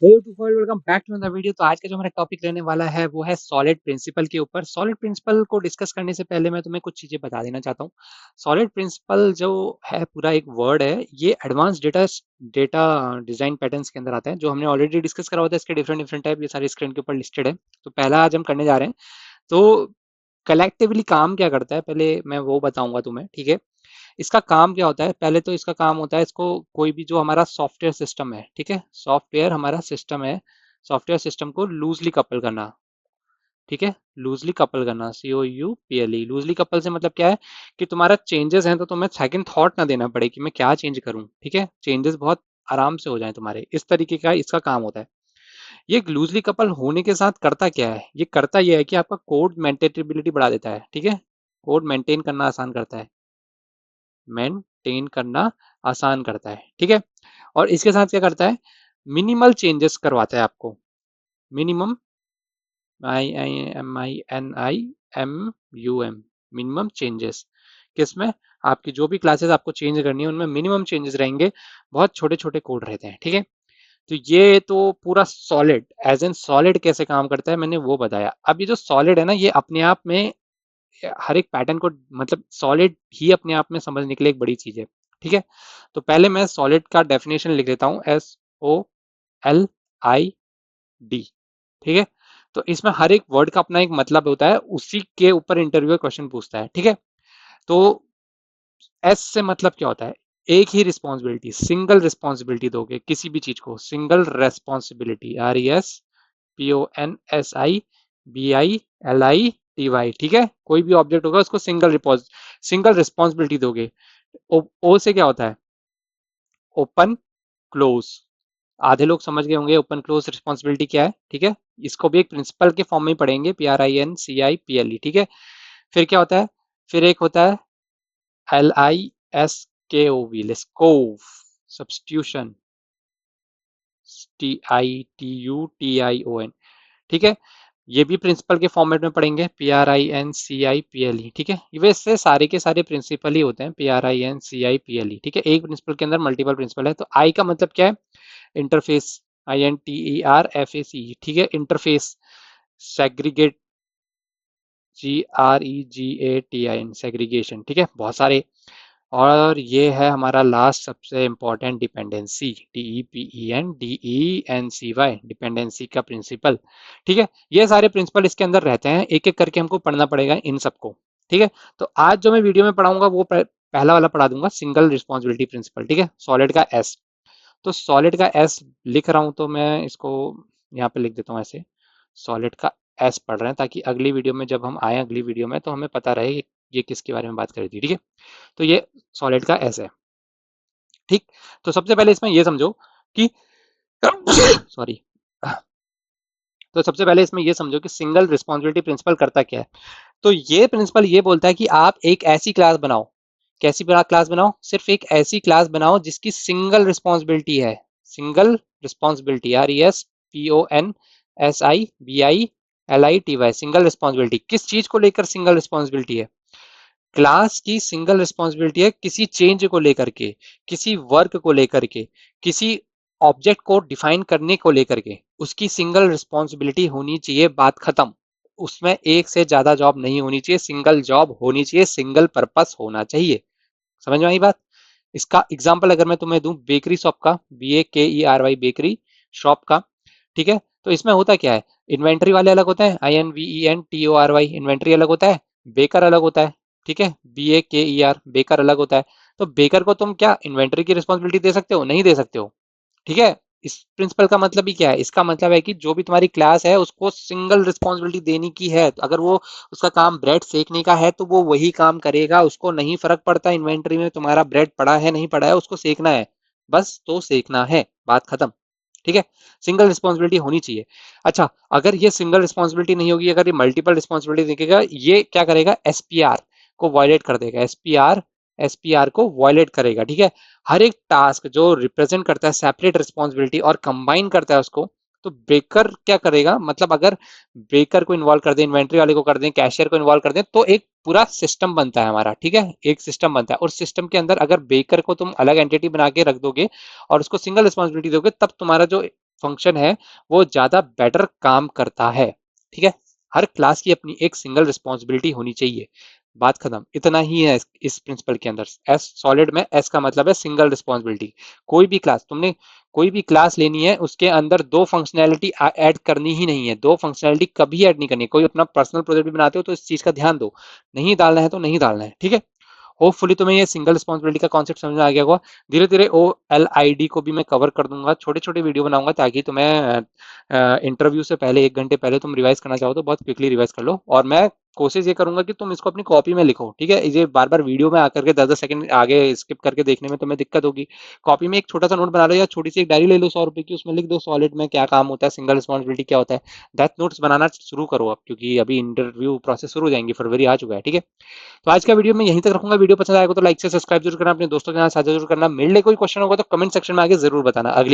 Hey to welcome back to the video. तो आज का जो हमारा टॉपिक रहने वाला है वो है सॉलिड प्रिंसिपल के ऊपर। सॉलिड प्रिंसिपल को डिस्कस करने से पहले मैं तुम्हें कुछ चीजें बता देना चाहता हूँ। सॉलिड प्रिंसिपल जो है पूरा एक वर्ड है, ये advance data data design patterns के अंदर आता है, जो हमने ऑलरेडी डिस्कस करा होता है। इसके डिफरेंट डिफरेंट टाइप ये सारे स्क्रीन के ऊपर लिस्टेड है। तो पहला आज हम करने जा रहे हैं। तो कलेक्टिवली काम क्या करता है पहले मैं वो बताऊंगा तुम्हें, ठीक है। इसका काम क्या होता है, पहले तो इसका काम होता है, इसको कोई भी जो हमारा सॉफ्टवेयर सिस्टम है, ठीक है, सॉफ्टवेयर हमारा सिस्टम है, सॉफ्टवेयर सिस्टम को लूजली कपल करना, ठीक है। लूजली कपल करना, COUPLE, लूजली कपल से मतलब क्या है कि तुम्हारा चेंजेस हैं तो तुम्हें सेकंड थॉट ना देना पड़े कि मैं क्या चेंज करूं, ठीक है। चेंजेस बहुत आराम से हो जाए तुम्हारे, इस तरीके का इसका काम होता है। ये लूजली कपल होने के साथ करता क्या है, ये करता यह है कि आपका कोड मेंटेनेबिलिटी बढ़ा देता है, ठीक है। कोड मेंटेन करना आसान करता है, मेंटेन करना आसान करता है, ठीक है। और इसके साथ क्या करता है, मिनिमल चेंजेस करवाता है आपको। मिनिमम, MINIMUM, मिनिमम चेंजेस किसमें, आपकी जो भी क्लासेस आपको चेंज करनी है उनमें मिनिमम चेंजेस रहेंगे। बहुत छोटे छोटे कोड रहते हैं, ठीक है। तो ये तो पूरा सॉलिड, एज एन सॉलिड कैसे काम करता है मैंने वो बताया। अब ये जो सॉलिड है ना, ये अपने आप में हर एक पैटर्न को, मतलब सॉलिड ही अपने आप में समझने के लिए एक बड़ी चीज है, ठीक है। तो पहले मैं सॉलिड का डेफिनेशन लिख देता हूं, SOLID, ठीक है। तो इसमें हर एक वर्ड का अपना एक मतलब होता है, उसी के ऊपर इंटरव्यू क्वेश्चन पूछता है, ठीक है। तो एस से मतलब क्या होता है, एक ही रिस्पॉन्सिबिलिटी, सिंगल रिस्पॉन्सिबिलिटी दोगे किसी भी चीज को, सिंगल रेस्पॉन्सिबिलिटी, RESPONSIBILITY, ठीक है। कोई भी ऑब्जेक्ट होगा उसको सिंगल रिस्पॉन्सिबिलिटी दोगे। ओ से क्या होता है, ओपन क्लोज, आधे लोग समझ गए होंगे ओपन क्लोज रिस्पॉन्सिबिलिटी क्या है, ठीक है। इसको भी एक प्रिंसिपल के फॉर्म में ही पढ़ेंगे, PRINCIPLE, ठीक है। फिर क्या होता है, फिर एक होता है LISKOV, लिस्कोव, सब्स्टिट्यूशन, TITUTION, ठीक है। ये भी प्रिंसिपल के फॉर्मेट में पढ़ेंगे, PRINCIPLE, ठीक है। वैसे सारे के सारे प्रिंसिपल ही होते हैं, PRINCIPLE, ठीक है। एक प्रिंसिपल के अंदर मल्टीपल प्रिंसिपल है। तो आई का मतलब क्या है, इंटरफेस, INTERFACE, ठीक है। इंटरफेस, सेग्रीगेट, GREGATIN, सेग्रीगेशन, ठीक है। बहुत सारे। और ये है हमारा लास्ट सबसे इंपॉर्टेंट, डिपेंडेंसी, DEPENDENCY, डिपेंडेंसी का प्रिंसिपल, ठीक है। ये सारे प्रिंसिपल इसके अंदर रहते हैं, एक एक करके हमको पढ़ना पड़ेगा इन सबको, ठीक है। तो आज जो मैं वीडियो में पढ़ाऊंगा वो पहला वाला पढ़ा दूंगा, सिंगल रिस्पॉन्सिबिलिटी प्रिंसिपल, ठीक है, सॉलिड का एस। तो सॉलिड का एस लिख रहा हूं तो मैं इसको यहाँ पे लिख देता हूँ ऐसे, सॉलिड का एस पढ़ रहे हैं, ताकि अगली वीडियो में जब हम आए अगली वीडियो में तो हमें पता रहे कि ये किसके बारे में बात कर रही थी, ठीक है। तो ये सॉलिड का एस है, ठीक। तो सबसे पहले इसमें ये समझो कि सॉरी, तो सबसे पहले इसमें ये समझो कि सिंगल रिस्पॉन्सिबिलिटी प्रिंसिपल करता क्या है। तो ये प्रिंसिपल ये बोलता है कि आप एक ऐसी क्लास बनाओ, कैसी बड़ा क्लास बनाओ, सिर्फ एक ऐसी क्लास बनाओ जिसकी सिंगल रिस्पॉन्सिबिलिटी है, single responsibility, RESPONSIBILITY, single responsibility. किस चीज को लेकर सिंगल रिस्पॉन्सिबिलिटी है, क्लास की सिंगल रिस्पॉन्सिबिलिटी है किसी चेंज को लेकर के, किसी वर्क को लेकर के, किसी ऑब्जेक्ट को डिफाइन करने को लेकर के, उसकी सिंगल रिस्पॉन्सिबिलिटी होनी चाहिए, बात खत्म। उसमें एक से ज्यादा जॉब नहीं होनी चाहिए, सिंगल जॉब होनी चाहिए, सिंगल पर्पस होना चाहिए। समझ में आई बात। इसका एग्जाम्पल अगर मैं तुम्हें दूं, बेकरी शॉप का, BAKERY, बेकरी शॉप का, ठीक है। तो इसमें होता क्या है, इन्वेंट्री वाले अलग होते हैं, INVENTORY, इन्वेंट्री अलग होता है, बेकर अलग होता है, ठीक है, BAKER, बेकर अलग होता है। तो बेकर को तुम क्या इन्वेंट्री की रिस्पॉन्सिबिलिटी दे सकते हो, नहीं दे सकते हो, ठीक है। इस प्रिंसिपल का मतलब ही क्या है, इसका मतलब है कि जो भी तुम्हारी क्लास है उसको सिंगल रिस्पॉन्सिबिलिटी देनी की है। तो अगर वो, उसका काम ब्रेड सेकने का है तो वो वही काम करेगा, उसको नहीं फर्क पड़ता इन्वेंट्री में तुम्हारा ब्रेड पड़ा है नहीं पड़ा है, उसको सेकना है, बस तो सेकना है, बात खत्म, ठीक है। सिंगल रिस्पॉन्सिबिलिटी होनी चाहिए। अच्छा, अगर ये सिंगल रिस्पॉन्सिबिलिटी नहीं होगी, अगर ये मल्टीपल रिस्पॉन्सिबिलिटी देखेगा, ये क्या करेगा, SPR को वायलेट कर देगा, एसपीआर को वायलेट करेगा, ठीक है। हर एक टास्क जो रिप्रेजेंट करता है सेपरेट रिस्पॉन्सिबिलिटी और कंबाइन करता है उसको, तो ब्रेकर क्या करेगा, मतलब अगर ब्रेकर को इन्वॉल्व कर दें, इन्वेंट्री वाले को कर दें, कैशियर को इन्वॉल्व कर दें, तो एक पूरा सिस्टम बनता है हमारा, ठीक है। एक सिस्टम बनता है, और सिस्टम के अंदर अगर ब्रेकर को तुम अलग एंटिटी बना के रख दोगे और उसको सिंगल रिस्पॉन्सिबिलिटी दोगे, तब तुम्हारा जो फंक्शन है वो ज्यादा बेटर काम करता है। ठीक है, हर क्लास की अपनी एक सिंगल रिस्पॉन्सिबिलिटी होनी चाहिए, बात खत्म। इतना ही है इस प्रिंसिपल के अंदर। एस सॉलिड में एस का मतलब है सिंगल रिस्पॉन्सिबिलिटी। कोई भी क्लास तुमने कोई भी क्लास लेनी है, उसके अंदर दो फंक्शनैलिटी ऐड करनी ही नहीं है, दो फंक्शनैलिटी कभी ऐड नहीं करनी है। कोई अपना पर्सनल प्रोजेक्ट भी बनाते हो तो इस चीज का ध्यान दो, नहीं डालना है तो नहीं डालना है, ठीक है। होपफुली तुम्हें ये सिंगल रिस्पॉन्सिबिलिटी का कॉन्सेप्ट समझ में आ गया होगा। धीरे धीरे ओ एल आई डी को भी मैं कवर कर दूंगा, छोटे छोटे वीडियो बनाऊंगा, ताकि तुम्हें इंटरव्यू से पहले 1 घंटे पहले तुम रिवाइज करना चाहो तो बहुत क्विकली रिवाइज कर लो। और मैं कोशिश ये करूंगा कि तुम इसको अपनी कॉपी में लिखो, ठीक है। ये बार बार वीडियो में आकर के 10 10 सेकंड आगे स्किप करके देखने में तुम्हें दिक्कत होगी। कॉपी में एक छोटा सा नोट बना लो, या छोटी सी एक डायरी ले लो 100 रुपए की, उसमें लिख दो सॉलिड में क्या काम होता है, सिंगल रिस्पॉन्सिबिलिटी क्या होता है। डेथ नोट्स बनाना शुरू करो अब, क्योंकि अभी इंटरव्यू प्रोसेस शुरू हो जाएंगी, फरवरी आ चुका है, ठीक है। तो आज का वीडियो मैं यहीं तक रखूंगा। वीडियो पसंद आएगा तो लाइक से सब्सक्राइब जरूर करना, अपने दोस्तों के साथ साझा जरूर करना। मेरे लिए कोई क्वेश्चन होगा तो कमेंट सेक्शन में आगे जरूर बताना। अगली